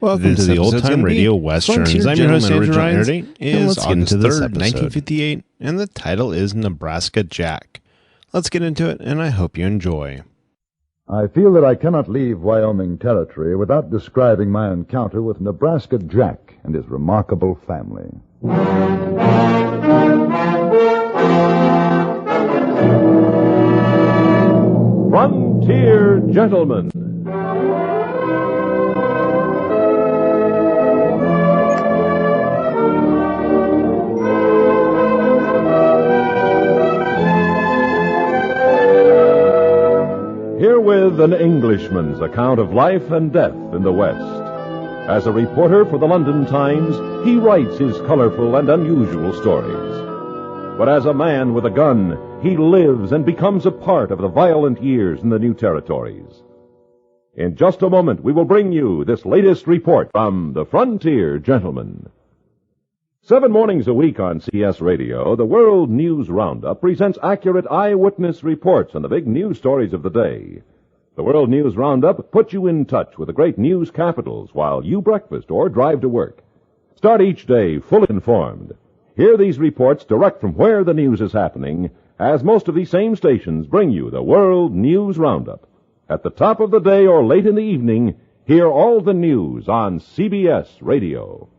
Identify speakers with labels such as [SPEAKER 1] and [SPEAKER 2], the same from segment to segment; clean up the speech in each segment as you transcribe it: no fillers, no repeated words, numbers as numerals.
[SPEAKER 1] Welcome to the Old Time Radio Westerns. I'm your host, Andrew Rhynes, and let's get into this episode. 1958, and the title is Nebraska Jack. Let's get into it, and I hope you enjoy.
[SPEAKER 2] I feel that I cannot leave Wyoming Territory without describing my encounter with Nebraska Jack and his remarkable family.
[SPEAKER 3] Frontier Gentlemen. Herewith an Englishman's account of life and death in the West. As a reporter for the London Times, he writes his colorful and unusual stories. But as a man with a gun, he lives and becomes a part of the violent years in the new territories. In just a moment, we will bring you this latest report from the Frontier Gentlemen. 7 mornings a week on CS Radio, the World News Roundup presents accurate eyewitness reports on the big news stories of the day. The World News Roundup puts you in touch with the great news capitals while you breakfast or drive to work. Start each day fully informed. Hear these reports direct from where the news is happening, as most of these same stations bring you the World News Roundup. At the top of the day or late in the evening, hear all the news on CBS Radio.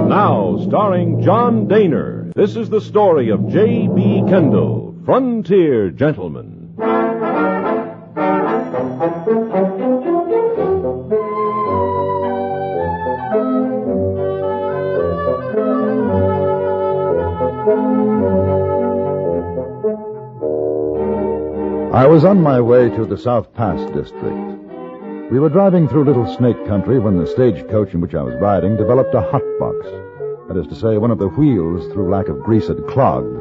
[SPEAKER 3] Now, starring John Dehner, this is the story of J.B. Kendall, Frontier Gentleman.
[SPEAKER 2] I was on my way to the South Pass district. We were driving through Little Snake Country when the stagecoach in which I was riding developed a hot box. That is to say, one of the wheels, through lack of grease, had clogged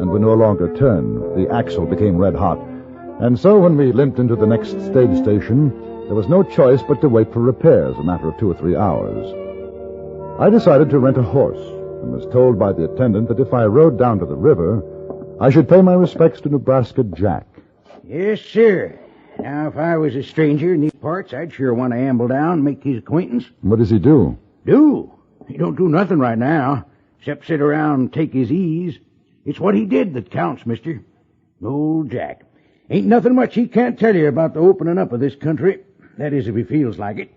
[SPEAKER 2] and would no longer turn. The axle became red hot. And so when we limped into the next stage station, there was no choice but to wait for repairs, a matter of 2 or 3 hours. I decided to rent a horse and was told by the attendant that if I rode down to the river, I should pay my respects to Nebraska Jack.
[SPEAKER 4] Yes, sir. Now, if I was a stranger in these parts, I'd sure want to amble down and make his acquaintance.
[SPEAKER 2] What does he do?
[SPEAKER 4] Do? He don't do nothing right now, except sit around and take his ease. It's what he did that counts, mister. Old Jack. Ain't nothing much he can't tell you about the opening up of this country. That is, if he feels like it.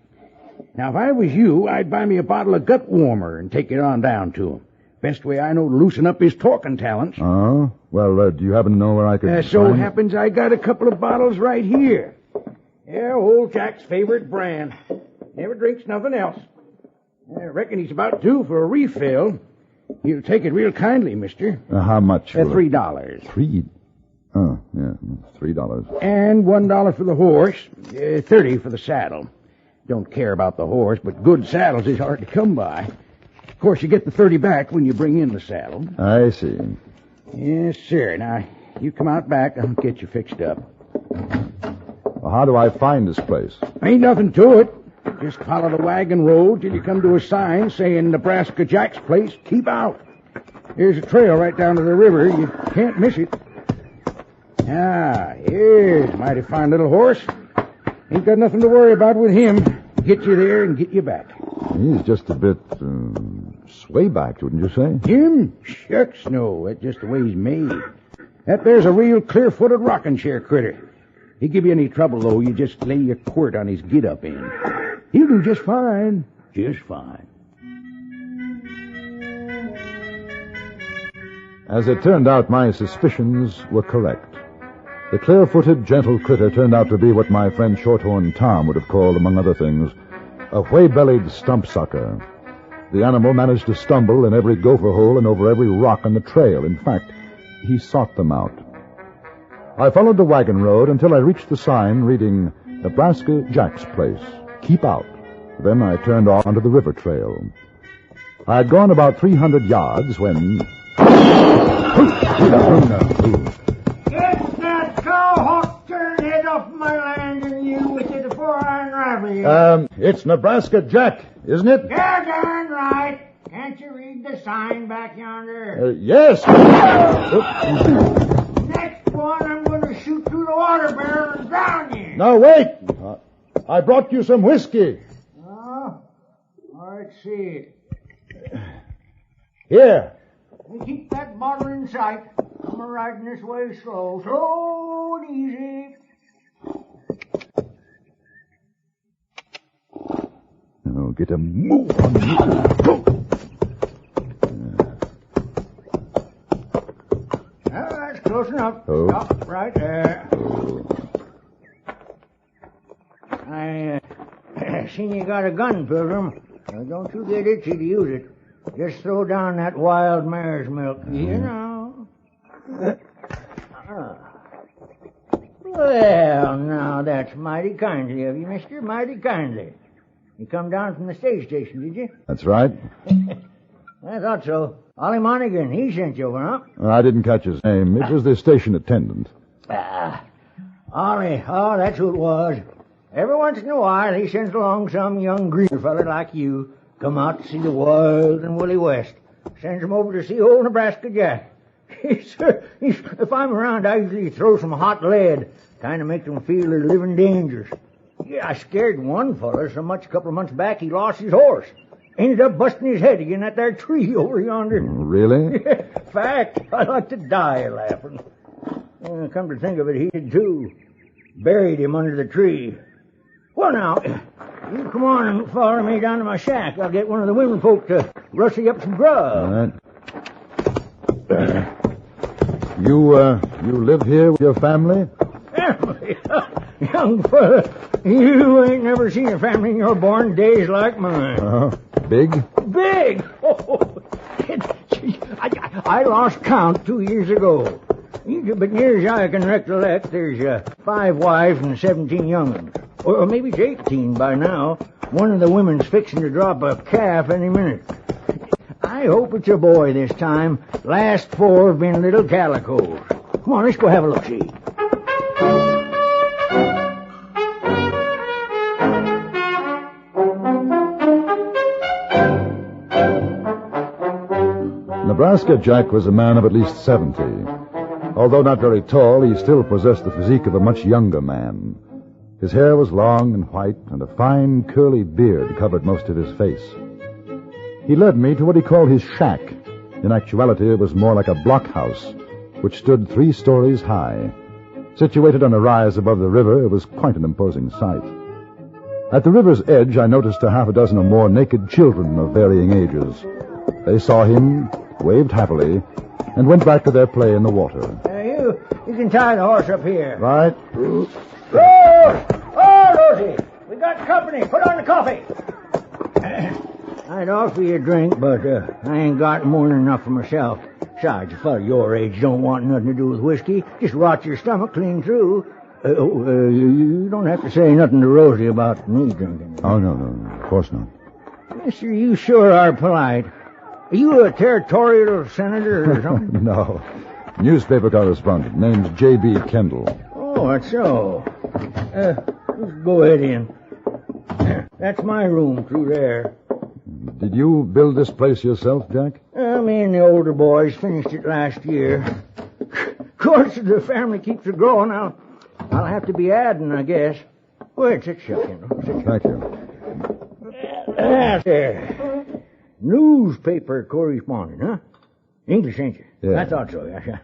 [SPEAKER 4] Now, if I was you, I'd buy me a bottle of gut warmer and take it on down to him. Best way I know to loosen up his talking talents.
[SPEAKER 2] Oh? Well, do you happen to know where I could
[SPEAKER 4] So
[SPEAKER 2] find...
[SPEAKER 4] happens I got a couple of bottles right here. Yeah, old Jack's favorite brand. Never drinks nothing else. I reckon he's about due for a refill. He'll take it real kindly, mister.
[SPEAKER 2] How much?
[SPEAKER 4] $3.
[SPEAKER 2] $3? Oh, yeah, $3.
[SPEAKER 4] And $1 for the horse, $30 for the saddle. Don't care about the horse, but good saddles is hard to come by. Of course, you get the $30 back when you bring in the saddle.
[SPEAKER 2] I see.
[SPEAKER 4] Yes, sir. Now, you come out back, I'll get you fixed up.
[SPEAKER 2] Well, how do I find this place?
[SPEAKER 4] Ain't nothing to it. Just follow the wagon road till you come to a sign saying Nebraska Jack's place, keep out. There's a trail right down to the river. You can't miss it. Ah, here's a mighty fine little horse. Ain't got nothing to worry about with him. Get you there and get you back.
[SPEAKER 2] He's just a bit swaybacked, wouldn't you say?
[SPEAKER 4] Him? Shucks, no. That's just the way he's made. That there's a real clear-footed rocking chair critter. He give you any trouble, though, you just lay your quirt on his get-up end. He'll do just fine. Just fine.
[SPEAKER 2] As it turned out, my suspicions were correct. The clear-footed, gentle critter turned out to be what my friend Shorthorn Tom would have called, among other things, a whey-bellied stump-sucker. The animal managed to stumble in every gopher hole and over every rock on the trail. In fact, he sought them out. I followed the wagon road until I reached the sign reading, Nebraska Jack's place. Keep out. Then I turned off onto the river trail. I had gone about 300 yards when...
[SPEAKER 5] Get that cowhawk turned head off my land and you with it before I unravel you.
[SPEAKER 2] It's Nebraska Jack, isn't it?
[SPEAKER 5] You're darn right. Can't you read the sign back yonder?
[SPEAKER 2] Yes.
[SPEAKER 5] Next one, I'm going to to shoot through the water barrel and drown you.
[SPEAKER 2] Now, wait! I brought you some whiskey.
[SPEAKER 5] Oh, let's see.
[SPEAKER 2] Here.
[SPEAKER 5] You keep that bottle in sight. I'm riding this way slow. Slow and easy.
[SPEAKER 2] Now, get a move on you.
[SPEAKER 5] That's close enough.
[SPEAKER 2] Oh.
[SPEAKER 5] Stop right there. I seen you got a gun, Pilgrim. Don't you get itchy to use it. Just throw down that wild mare's milk, you know. Well, now, that's mighty kindly of you, mister. Mighty kindly. You come down from the stage station, did you?
[SPEAKER 2] That's right.
[SPEAKER 5] I thought so. Ollie Monaghan, he sent you over, huh?
[SPEAKER 2] I didn't catch his name. It was the station attendant.
[SPEAKER 5] Ollie. Oh, that's who it was. Every once in a while, he sends along some young greener feller like you. Come out to see the wild and woolly West. Sends him over to see old Nebraska Jack. If I'm around, I usually throw some hot lead. Kind of make them feel they're living dangerous. Yeah, I scared one feller so much a couple of months back he lost his horse. Ended up busting his head again at that tree over yonder.
[SPEAKER 2] Really?
[SPEAKER 5] Fact, I'd like to die laughing. Come to think of it, he did too. Buried him under the tree. Well, now, you come on and follow me down to my shack. I'll get one of the women folk to rustle you up some grub.
[SPEAKER 2] All right. You live here with your family?
[SPEAKER 5] Family? Young fella, you ain't never seen a family in your born days like mine.
[SPEAKER 2] Big?
[SPEAKER 5] Big? Oh, I lost count 2 years ago. But near as I can recollect, there's 5 wives and 17 young'uns. Or maybe it's 18 by now. One of the women's fixing to drop a calf any minute. I hope it's a boy this time. Last 4 have been little calicos. Come on, let's go have a look-see.
[SPEAKER 2] Nebraska Jack was a man of at least 70. Although not very tall, he still possessed the physique of a much younger man. His hair was long and white, and a fine, curly beard covered most of his face. He led me to what he called his shack. In actuality, it was more like a blockhouse, which stood 3 stories high. Situated on a rise above the river, it was quite an imposing sight. At the river's edge, I noticed a half a dozen or more naked children of varying ages. They saw him, waved happily, and went back to their play in the water.
[SPEAKER 5] You can tie the horse up here.
[SPEAKER 2] Right.
[SPEAKER 5] Rose! Oh, Rosie! We got company. Put on the coffee. I'd offer you a drink, but I ain't got more than enough for myself. Besides, a fellow your age don't want nothing to do with whiskey. Just rot your stomach clean through. You don't have to say nothing to Rosie about me drinking.
[SPEAKER 2] Oh, no, of course not.
[SPEAKER 5] Mister, you sure are polite. Are you a territorial senator or something?
[SPEAKER 2] No. Newspaper correspondent. Name's J.B. Kendall.
[SPEAKER 5] Oh, that's so. Let's go ahead in. That's my room through there.
[SPEAKER 2] Did you build this place yourself, Jack?
[SPEAKER 5] Me and the older boys finished it last year. Of course, if the family keeps it growing, I'll have to be adding, I guess. Well, sit shut, Kendall.
[SPEAKER 2] Thank you.
[SPEAKER 5] There. Newspaper correspondent, huh? English, ain't you?
[SPEAKER 2] Yeah.
[SPEAKER 5] I thought so, yeah.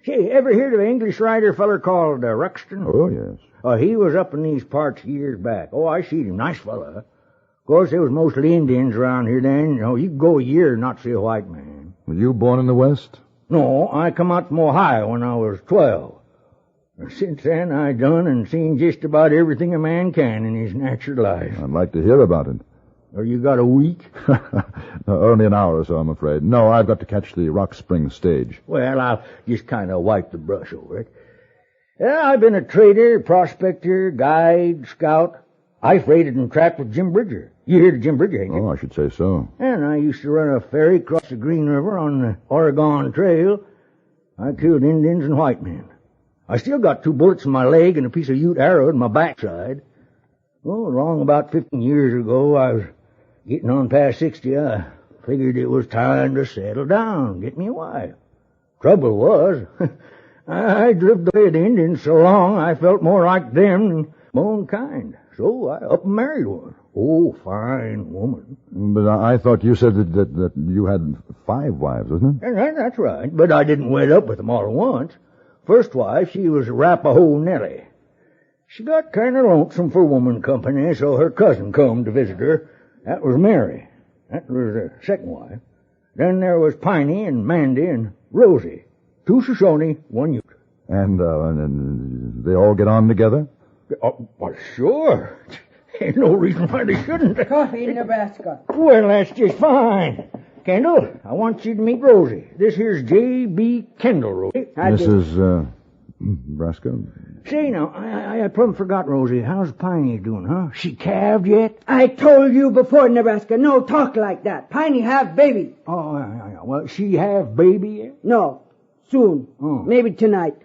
[SPEAKER 5] Say, ever heard of an English writer feller called Ruxton?
[SPEAKER 2] Oh, yes.
[SPEAKER 5] He was up in these parts years back. Oh, I seen him. Nice fella. Of course, there was mostly Indians around here then. You could go a year and not see a white man.
[SPEAKER 2] Were you born in the West?
[SPEAKER 5] No, I come out from Ohio when I was 12. Since then, I done and seen just about everything a man can in his natural life.
[SPEAKER 2] I'd like to hear about it.
[SPEAKER 5] You got a week?
[SPEAKER 2] Only an hour or so, I'm afraid. No, I've got to catch the Rock Springs stage.
[SPEAKER 5] Well, I'll just kind of wipe the brush over it. I've been a trader, prospector, guide, scout. I freighted and tracked with Jim Bridger. You heard of Jim Bridger, ain't you?
[SPEAKER 2] Oh, I should say so.
[SPEAKER 5] And I used to run a ferry across the Green River on the Oregon Trail. I killed Indians and white men. I still got 2 bullets in my leg and a piece of Ute arrow in my backside. Well, along about 15 years ago, I was getting on past 60. I figured it was time to settle down, get me a wife. Trouble was, I lived with the Indians so long I felt more like them than my own kind. So I up and married one. Oh, fine woman.
[SPEAKER 2] But I thought you said that you had 5 wives, wasn't it?
[SPEAKER 5] And that's right, but I didn't wed up with them all at once. First wife, she was Arapahoe Nellie. She got kind of lonesome for woman company, so her cousin come to visit her. That was Mary. That was the second wife. Then there was Piney and Mandy and Rosie. 2 Shoshone, 1 Ute.
[SPEAKER 2] And they all get on together?
[SPEAKER 5] Well, sure. Ain't no reason why they shouldn't.
[SPEAKER 6] Coffee in Nebraska.
[SPEAKER 5] Well, that's just fine. Kendall, I want you to meet Rosie. This here's J.B. Kendall, Rosie.
[SPEAKER 2] This is, Nebraska?
[SPEAKER 5] Say, now, I plumb forgot, Rosie. How's Piney doing, huh? She calved yet?
[SPEAKER 6] I told you before, Nebraska, no talk like that. Piney have baby.
[SPEAKER 5] Oh, yeah. Well, she have baby yet?
[SPEAKER 6] No, soon.
[SPEAKER 5] Oh.
[SPEAKER 6] Maybe tonight.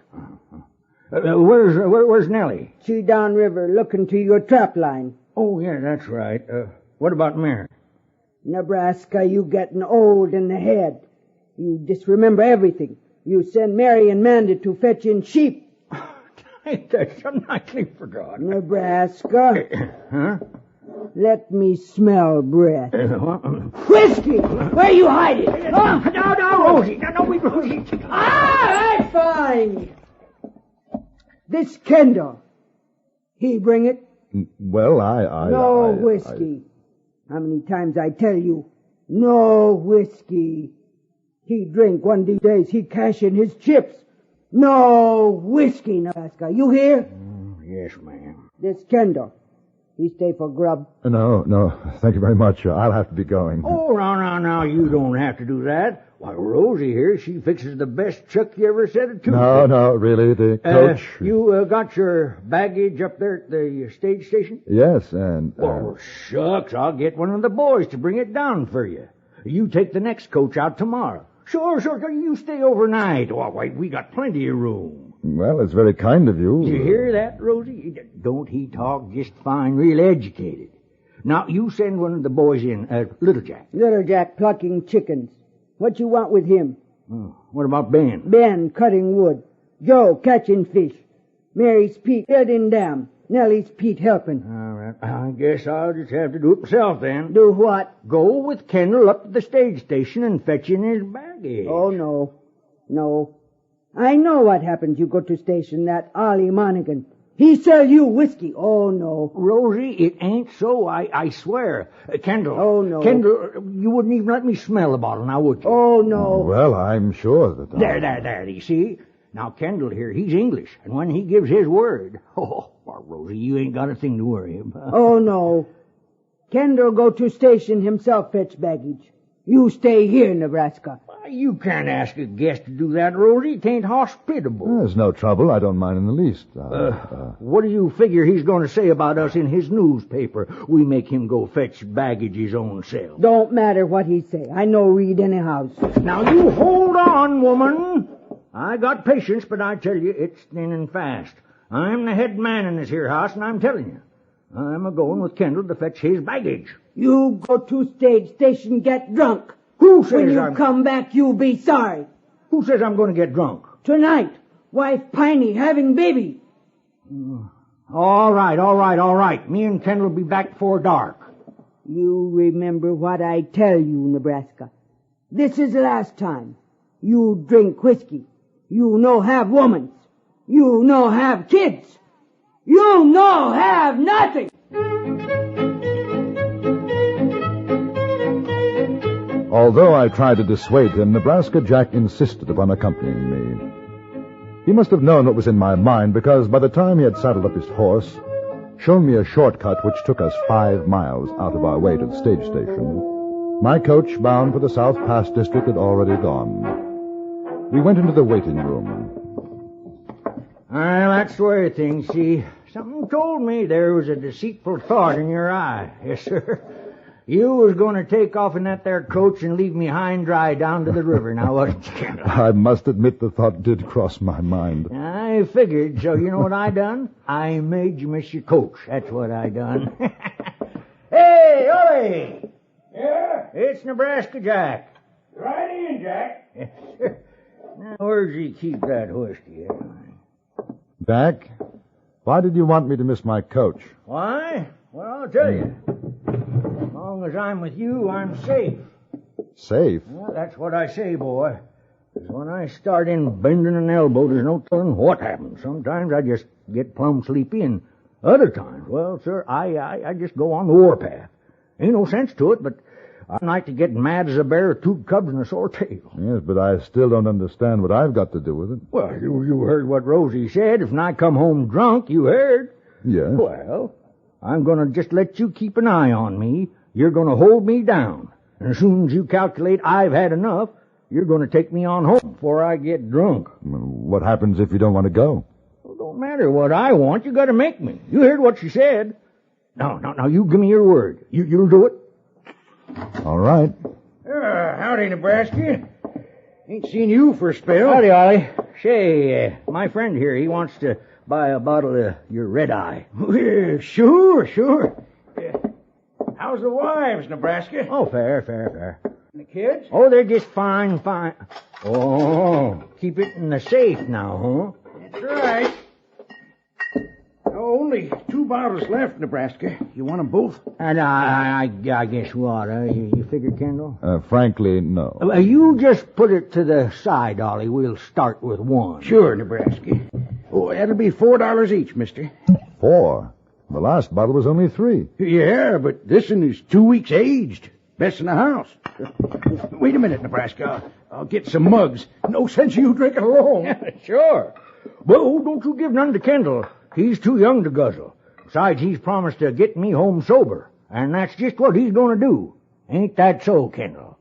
[SPEAKER 5] Where's Nellie?
[SPEAKER 6] She downriver looking to your trap line.
[SPEAKER 5] Oh, yeah, that's right. What about Mary?
[SPEAKER 6] Nebraska, you getting old in the head. You disremember everything. You send Mary and Mandy to fetch in sheep.
[SPEAKER 5] Ain't that something I can't forgot?
[SPEAKER 6] Nebraska.
[SPEAKER 5] Huh?
[SPEAKER 6] Let me smell breath.
[SPEAKER 5] What?
[SPEAKER 6] Whiskey! Where you hiding?
[SPEAKER 5] No, Rosie. No, Rosie.
[SPEAKER 6] That's fine. This Kendall. He bring it?
[SPEAKER 2] Well,
[SPEAKER 6] No whiskey. How many times I tell you? No whiskey. He drink one of these days. He cash in his chips. No whiskey, Nebraska. You hear?
[SPEAKER 5] Yes, ma'am.
[SPEAKER 6] This Kendall. He stay for grub.
[SPEAKER 2] No. Thank you very much. I'll have to be going.
[SPEAKER 5] Oh, now. You don't have to do that. Why, Rosie here, she fixes the best chuck you ever said it to.
[SPEAKER 2] No, really, the coach.
[SPEAKER 5] You got your baggage up there at the stage station?
[SPEAKER 2] Yes, and...
[SPEAKER 5] Oh, shucks, I'll get one of the boys to bring it down for you. You take the next coach out tomorrow. Sure, you stay overnight. Oh, wait, we got plenty of room.
[SPEAKER 2] Well, it's very kind of you.
[SPEAKER 5] You hear that, Rosie? Don't he talk just fine, real educated. Now, you send one of the boys in, Little Jack.
[SPEAKER 6] Little Jack plucking chickens. What you want with him?
[SPEAKER 5] What about Ben?
[SPEAKER 6] Ben cutting wood. Joe catching fish. Mary's Pete building dam. Nellie's Pete helping.
[SPEAKER 5] All right. I guess I'll just have to do it myself then.
[SPEAKER 6] Do what?
[SPEAKER 5] Go with Kendall up to the stage station and fetch in his baggage.
[SPEAKER 6] Oh, no. I know what happens. You go to station, that Ollie Monaghan. He sell you whiskey. Oh, no.
[SPEAKER 5] Rosie, it ain't so, I swear. Kendall.
[SPEAKER 6] Oh, no.
[SPEAKER 5] Kendall, you wouldn't even let me smell the bottle, now would you?
[SPEAKER 6] Oh, no.
[SPEAKER 2] Well, I'm sure that...
[SPEAKER 5] There, you see? Now, Kendall here, he's English, and when he gives his word... Oh, well, Rosie, you ain't got a thing to worry about.
[SPEAKER 6] Oh, no. Kendall go to station himself fetch baggage. You stay here, Nebraska.
[SPEAKER 5] You can't ask a guest to do that, Rosie. It ain't hospitable.
[SPEAKER 2] There's no trouble. I don't mind in the least.
[SPEAKER 5] What do you figure he's going to say about us in his newspaper? We make him go fetch baggage his own self.
[SPEAKER 6] Don't matter what he say. I know read in a house.
[SPEAKER 5] Now, you hold on, woman. I got patience, but I tell you, it's thinning fast. I'm the head man in this here house, and I'm telling you. I'm a-going with Kendall to fetch his baggage.
[SPEAKER 6] You go to stage station, get drunk.
[SPEAKER 5] Who says
[SPEAKER 6] when you come back, you'll be sorry.
[SPEAKER 5] Who says I'm going to get drunk?
[SPEAKER 6] Tonight. Wife Piney having baby.
[SPEAKER 5] All right. Me and Kendall will be back before dark.
[SPEAKER 6] You remember what I tell you, Nebraska. This is the last time. You drink whiskey. You no have womans. You no have kids. You no have nothing.
[SPEAKER 2] Although I tried to dissuade him, Nebraska Jack insisted upon accompanying me. He must have known what was in my mind, because by the time he had saddled up his horse, shown me a shortcut which took us 5 miles out of our way to the stage station, my coach bound for the South Pass district had already gone. We went into the waiting room.
[SPEAKER 5] Well, that's the way things, see. Something told me there was a deceitful thought in your eye. Yes, sir. You was going to take off in that there coach and leave me high and dry down to the river, now wasn't you, Kendall?
[SPEAKER 2] I must admit the thought did cross my mind.
[SPEAKER 5] I figured, so you know what I done? I made you miss your coach. That's what I done. Hey, Ollie! Yeah? It's Nebraska Jack.
[SPEAKER 7] Right in, Jack.
[SPEAKER 5] Now, where'd you keep that whiskey?
[SPEAKER 2] Jack, why did you want me to miss my coach?
[SPEAKER 5] Why? Well, I'll tell you. As long as I'm with you, I'm safe.
[SPEAKER 2] Safe?
[SPEAKER 5] Well, that's what I say, boy. 'Cause when I start in bending an elbow, there's no telling what happens. Sometimes I just get plumb sleepy, and other times, well, sir, I just go on the warpath. Ain't no sense to it, but I like to get mad as a bear with two cubs and a sore tail.
[SPEAKER 2] Yes, but I still don't understand what I've got to do with it.
[SPEAKER 5] Well, you heard what Rosie said. If I come home drunk, you heard.
[SPEAKER 2] Yes.
[SPEAKER 5] Well, I'm going to just let you keep an eye on me. You're going to hold me down. And as soon as you calculate I've had enough, you're going to take me on home before I get drunk.
[SPEAKER 2] What happens if you don't want to go?
[SPEAKER 5] Well, don't matter what I want. You got to make me. You heard what she said. Now, you give me your word. You'll do it?
[SPEAKER 2] All right.
[SPEAKER 5] Howdy, Nebraska. Ain't seen you for a spell. Howdy, Ollie. Say, my friend here, he wants to buy a bottle of your red eye. Sure. How's the wives, Nebraska? Oh, fair. And the kids? Oh, they're just fine. Oh, keep it in the safe now, huh? That's right.
[SPEAKER 4] Only 2 bottles left, Nebraska. You want them both?
[SPEAKER 5] And I guess what? You figure, Kendall?
[SPEAKER 2] Frankly, no.
[SPEAKER 5] You just put it to the side, Ollie. We'll start with one.
[SPEAKER 4] Sure, Nebraska. Oh, that'll be $4 each, mister.
[SPEAKER 2] 4? The last bottle was only 3.
[SPEAKER 4] Yeah, but this one is 2 weeks aged. Best in the house. Wait a minute, Nebraska. I'll get some mugs. No sense you drinking alone.
[SPEAKER 5] Sure. Well, don't you give none to Kendall. He's too young to guzzle. Besides, he's promised to get me home sober. And that's just what he's going to do. Ain't that so, Kendall?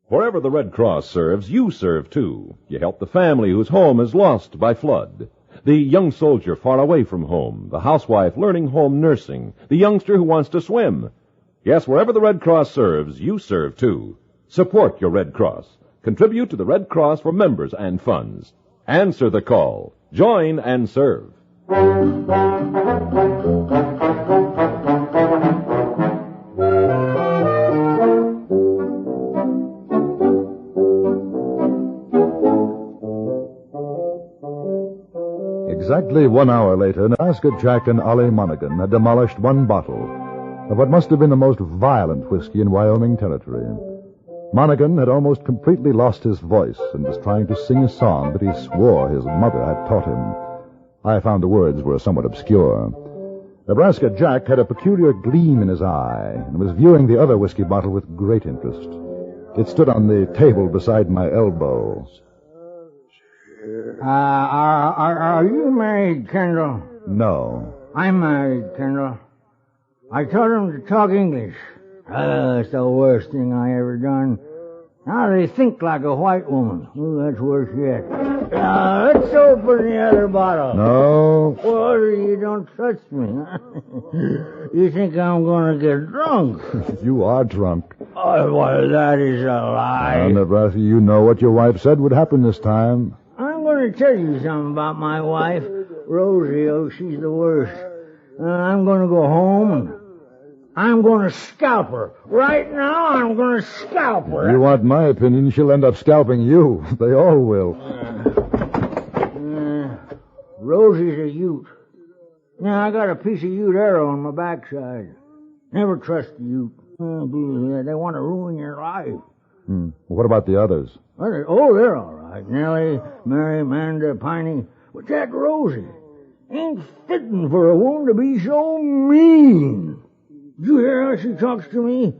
[SPEAKER 3] Wherever the Red Cross serves, you serve too. You help the family whose home is lost by flood. The young soldier far away from home, the housewife learning home nursing, the youngster who wants to swim. Yes, wherever the Red Cross serves, you serve too. Support your Red Cross. Contribute to the Red Cross for members and funds. Answer the call. Join and serve.
[SPEAKER 2] Exactly 1 hour later, Nebraska Jack and Ollie Monaghan had demolished 1 bottle of what must have been the most violent whiskey in Wyoming territory. Monaghan had almost completely lost his voice and was trying to sing a song that he swore his mother had taught him. I found the words were somewhat obscure. Nebraska Jack had a peculiar gleam in his eye and was viewing the other whiskey bottle with great interest. It stood on the table beside my elbow.
[SPEAKER 5] Are you married, Kendall?
[SPEAKER 2] No.
[SPEAKER 5] I'm married, Kendall. I taught him to talk English. That's the worst thing I ever done. Now they think like a white woman. Oh, that's worse yet. Let's open the other bottle.
[SPEAKER 2] No.
[SPEAKER 5] Well, you don't touch me. You think I'm going to get drunk?
[SPEAKER 2] You are drunk.
[SPEAKER 5] Oh, well, that is a lie.
[SPEAKER 2] Nebraska, you know what your wife said would happen this time.
[SPEAKER 5] I'm going to tell you something about my wife, Rosie. Oh, she's the worst. I'm going to go home and I'm going to scalp her. Right now, I'm going to scalp her.
[SPEAKER 2] If you want my opinion, she'll end up scalping you. They all will.
[SPEAKER 5] Rosie's a ute. Now, I got a piece of ute arrow on my backside. Never trust a ute. They want to ruin your life.
[SPEAKER 2] What about the others?
[SPEAKER 5] Oh, they're all right. Nellie, Mary, Amanda, Piney. But that Rosie ain't fitting for a woman to be so mean. Did you hear how she talks to me?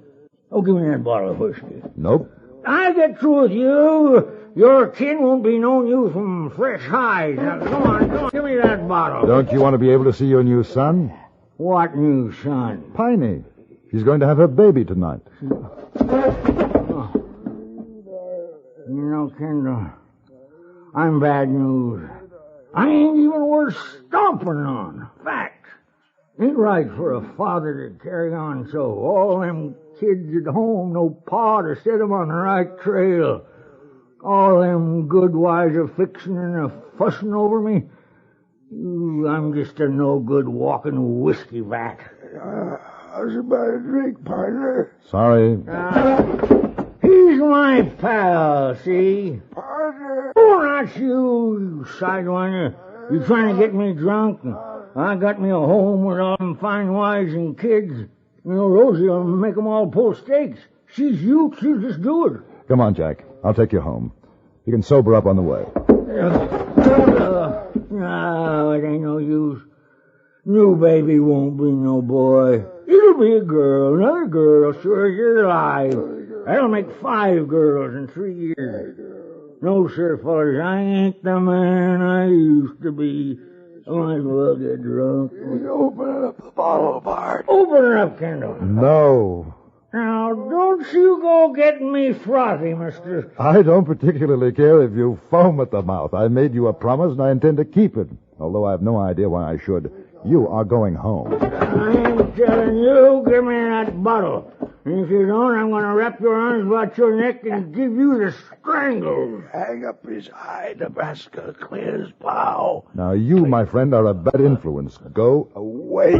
[SPEAKER 5] Oh, give me that bottle of whiskey.
[SPEAKER 2] Nope.
[SPEAKER 5] I'll get through with you. Your kin won't be knowing you from fresh hides. Now, come on, give me that bottle.
[SPEAKER 2] Don't you want to be able to see your new son?
[SPEAKER 5] What new son?
[SPEAKER 2] Piney. She's going to have her baby tonight.
[SPEAKER 5] You know, Kendall, I'm bad news. I ain't even worth stomping on. Fact. Ain't right for a father to carry on so. All them kids at home, no pa to set them on the right trail. All them good wives a fixing and a fussing over me. I'm just a no-good walking whiskey vat.
[SPEAKER 7] How's about a drink, partner?
[SPEAKER 2] Sorry.
[SPEAKER 5] He's my pal, see?
[SPEAKER 7] Partner?
[SPEAKER 5] Oh, not you sidewinder. You trying to get me drunk? I got me a home with all them fine wives and kids. You know, Rosie will make 'em all pull stakes. She's you, she'll just do it.
[SPEAKER 2] Come on, Jack. I'll take you home. You can sober up on the way.
[SPEAKER 5] No, it ain't no use. New baby won't be no boy. It'll be a girl, another girl, sure as you're alive. That'll make 5 girls in 3 years. No, sir, fellas, I ain't the man I used to be. I might as well get drunk.
[SPEAKER 7] Open up the bottle, Bart.
[SPEAKER 5] Open it up, Kendall.
[SPEAKER 2] No.
[SPEAKER 5] Now, don't you go getting me frothy, mister.
[SPEAKER 2] I don't particularly care if you foam at the mouth. I made you a promise, and I intend to keep it. Although I have no idea why I should. You are going home.
[SPEAKER 5] I'm telling you, give me that bottle. And if you don't, I'm going to wrap your arms about your neck and give you the strangles.
[SPEAKER 7] Hang up his eye, Nebraska. Clear his plow.
[SPEAKER 2] Now, you, my friend, are a bad influence. Go away.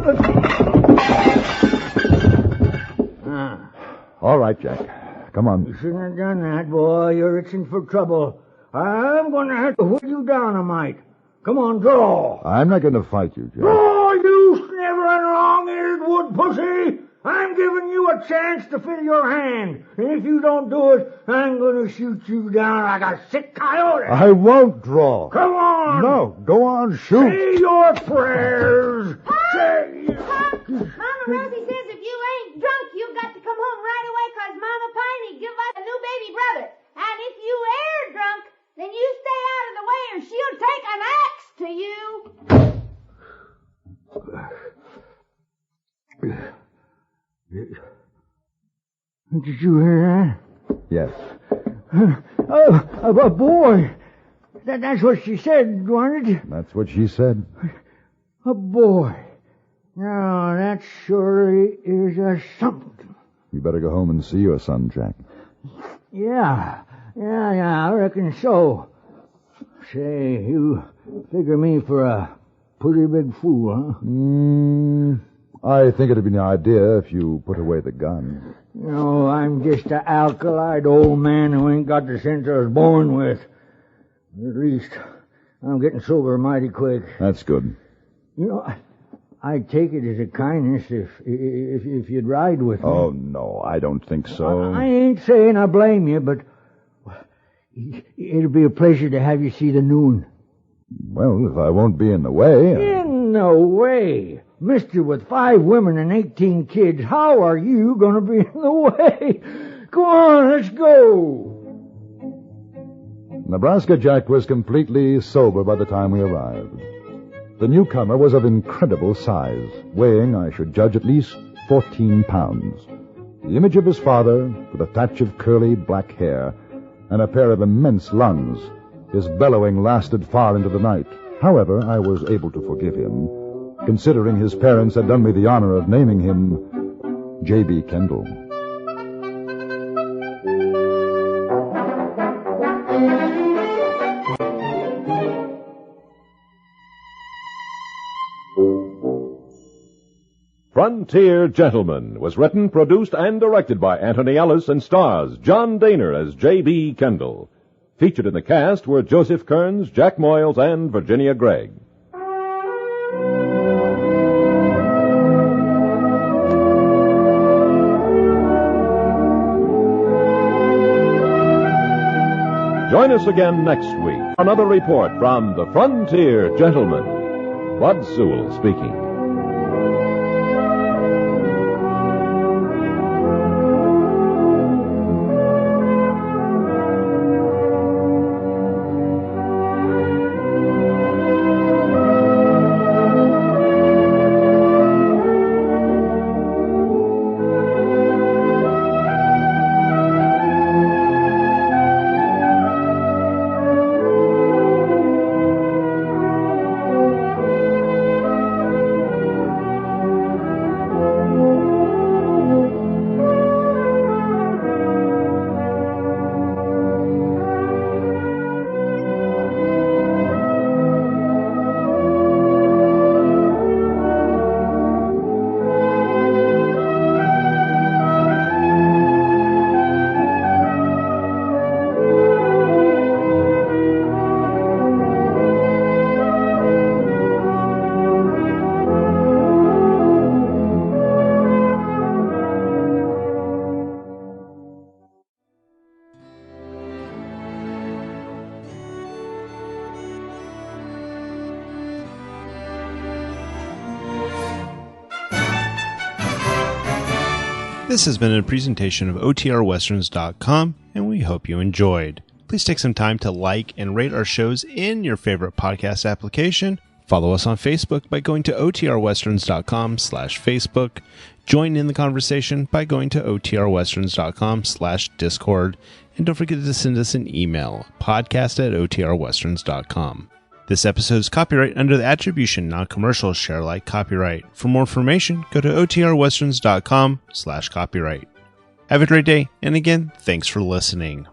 [SPEAKER 2] All right, Jack. Come on.
[SPEAKER 5] You shouldn't have done that, boy. You're itching for trouble. I'm going to have to whip you down a mite. Come on, draw.
[SPEAKER 2] I'm not going to fight you, Jack.
[SPEAKER 5] Draw, you sniveling long-eared wood pussy. I'm giving you a chance to fill your hand. And if you don't do it, I'm going to shoot you down like a sick coyote.
[SPEAKER 2] I won't draw.
[SPEAKER 5] Come on.
[SPEAKER 2] No, go on, shoot.
[SPEAKER 5] Say your prayers. Say...
[SPEAKER 8] Mama Rosie says if you ain't drunk, you've got to come home right away because Mama Piney give us a new baby brother. And if you air drunk, then you stay out of the way or she'll take an axe to you.
[SPEAKER 5] Did you hear that?
[SPEAKER 2] Yes.
[SPEAKER 5] A boy. That's what she said, wasn't it?
[SPEAKER 2] That's what she said.
[SPEAKER 5] A boy. Now, that surely is a something.
[SPEAKER 2] You better go home and see your son, Jack.
[SPEAKER 5] Yeah, I reckon so. Say, you figure me for a pretty big fool, huh?
[SPEAKER 2] I think it'd be an idea if you put away the gun.
[SPEAKER 5] You know, I'm just an alkalized old man who ain't got the sense I was born with. At least, I'm getting sober mighty quick.
[SPEAKER 2] That's good.
[SPEAKER 5] You know, I'd take it as a kindness if you'd ride with me.
[SPEAKER 2] Oh, no, I don't think so.
[SPEAKER 5] I ain't saying I blame you, but it'll be a pleasure to have you see the noon.
[SPEAKER 2] Well, if I won't be in the way...
[SPEAKER 5] In the way? Mister with 5 women and 18 kids, how are you going to be in the way? Go on, let's go.
[SPEAKER 2] Nebraska Jack was completely sober by the time we arrived. The newcomer was of incredible size, weighing, I should judge, at least 14 pounds. The image of his father, with a thatch of curly black hair and a pair of immense lungs. His bellowing lasted far into the night. However, I was able to forgive him, considering his parents had done me the honor of naming him J.B. Kendall.
[SPEAKER 3] Frontier Gentleman was written, produced, and directed by Antony Ellis and stars John Dehner as J.B. Kendall. Featured in the cast were Joseph Kearns, Jack Moyles, and Virginia Gregg. Join us again next week. Another report from the Frontier Gentleman. Bud Sewell speaking.
[SPEAKER 1] This has been a presentation of OTRWesterns.com, and we hope you enjoyed. Please take some time to like and rate our shows in your favorite podcast application. Follow us on Facebook by going to OTRWesterns.com/Facebook. Join in the conversation by going to OTRWesterns.com/Discord. And don't forget to send us an email, podcast@OTRWesterns.com. This episode is copyright under the attribution non-commercial share alike copyright. For more information, go to OTRWesterns.com/copyright. Have a great day, and again, thanks for listening.